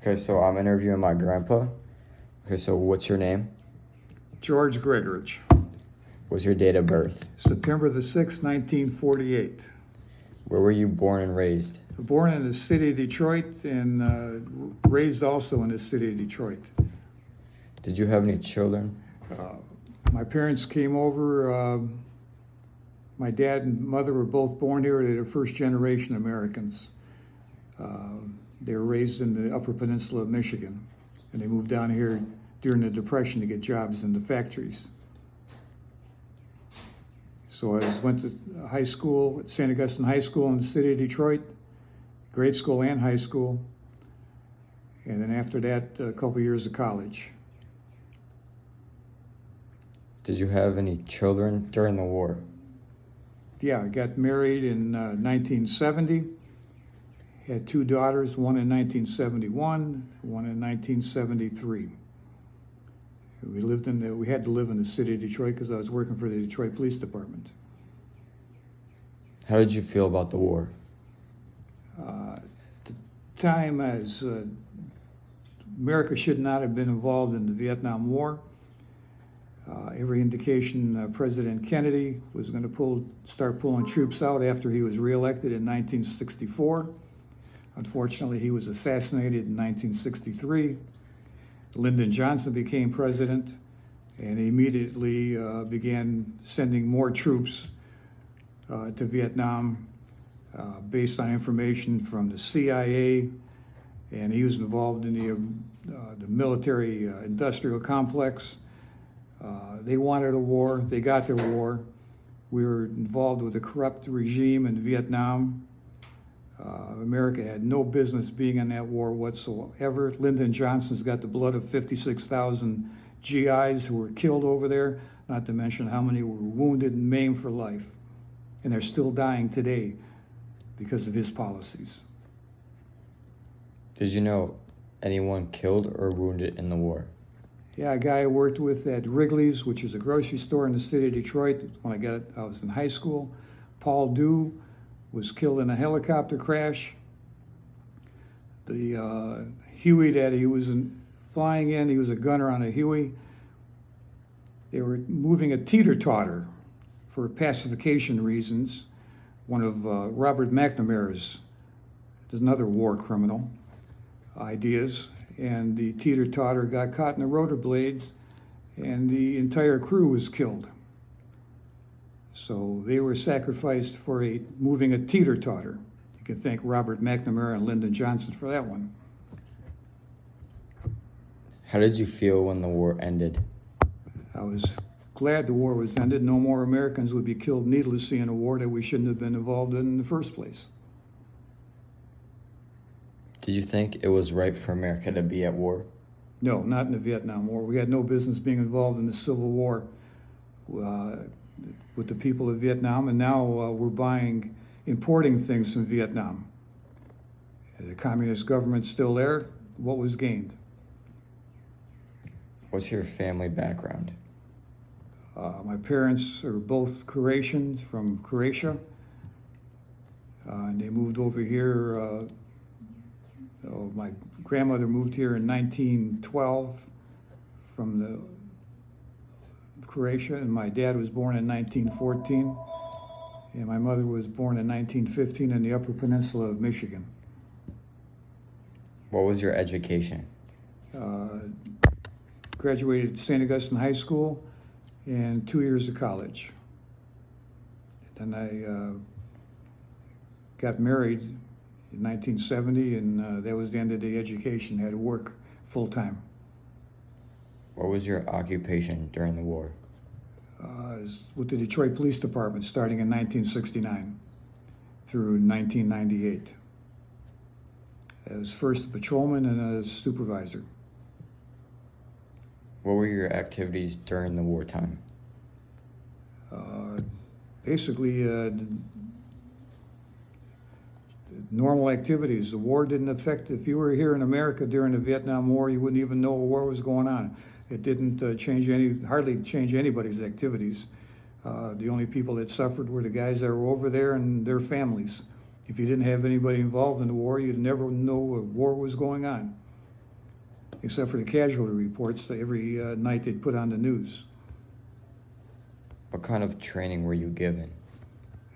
Okay, so I'm interviewing my grandpa. Okay, so what's your name? George Gregorich, What's your date of birth? September the 6th, 1948. Where were you born and raised? Born in the city of Detroit and raised also in the city of Detroit. Did you have any children? My parents came over. My dad and mother were both born here. They're first generation Americans. They were raised in the Upper Peninsula of Michigan, and they moved down here during the Depression to get jobs in the factories. So I went to high school at St. Augustine High School in the city of Detroit, grade school and high school, and then after that, a couple years of college. Did you have any children during the war? Yeah, I got married in 1970, had two daughters, one in 1971, one in 1973. We had to live in the city of Detroit because I was working for the Detroit Police Department. How did you feel about the war? At the time, as America should not have been involved in the Vietnam War. Every indication President Kennedy was going to start pulling troops out after he was reelected in 1964. Unfortunately, he was assassinated in 1963. Lyndon Johnson became president and immediately began sending more troops to Vietnam based on information from the CIA, and he was involved in the military industrial complex. They wanted a war. They got their war. We were involved with a corrupt regime in Vietnam. America had no business being in that war whatsoever. Lyndon Johnson's got the blood of 56,000 GIs who were killed over there, not to mention how many were wounded and maimed for life. And they're still dying today because of his policies. Did you know anyone killed or wounded in the war? Yeah, a guy I worked with at Wrigley's, which is a grocery store in the city of Detroit when I was in high school. Paul Dew was killed in a helicopter crash. The Huey that he was flying in, he was a gunner on a Huey. They were moving a teeter-totter for pacification reasons. One of Robert McNamara's, there's another war criminal, ideas. And the teeter-totter got caught in the rotor blades, and the entire crew was killed. So they were sacrificed for moving a teeter-totter. You can thank Robert McNamara and Lyndon Johnson for that one. How did you feel when the war ended? I was glad the war was ended. No more Americans would be killed needlessly in a war that we shouldn't have been involved in the first place. Did you think it was right for America to be at war? No, not in the Vietnam War. We had no business being involved in the Civil War with the people of Vietnam, and now we're importing things from Vietnam. The communist government's still there. What was gained? What's your family background? My parents are both Croatians from Croatia, and they moved over here. My grandmother moved here in 1912 from Croatia, and my dad was born in 1914, and my mother was born in 1915 in the Upper Peninsula of Michigan. What was your education? Graduated St. Augustine High School and 2 years of college. Then I got married in 1970, and that was the end of the education. I had to work full-time. What was your occupation during the war? I was with the Detroit Police Department starting in 1969 through 1998. I was first a patrolman and a supervisor. What were your activities during the wartime? Basically, normal activities. The war didn't affect, if you were here in America during the Vietnam War, you wouldn't even know a war was going on. It didn't hardly change anybody's activities. The only people that suffered were the guys that were over there and their families. If you didn't have anybody involved in the war, you'd never know a war was going on. except for the casualty reports that every night they'd put on the news. What kind of training were you given?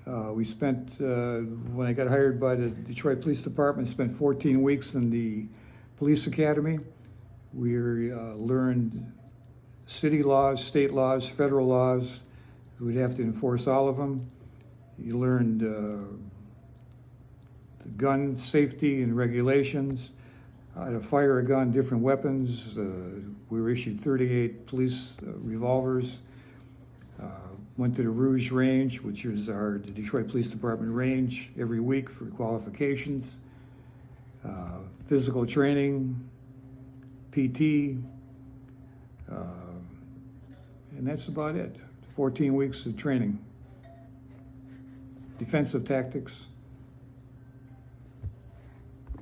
We spent, when I got hired by the Detroit Police Department, spent 14 weeks in the police academy. We learned city laws, state laws, federal laws. We'd have to enforce all of them. You learned the gun safety and regulations, how to fire a gun, different weapons. We were issued 38 police revolvers. Went to the Rouge Range, which is the Detroit Police Department range, every week for qualifications. Physical training, PT, and that's about it. 14 weeks of training. Defensive tactics.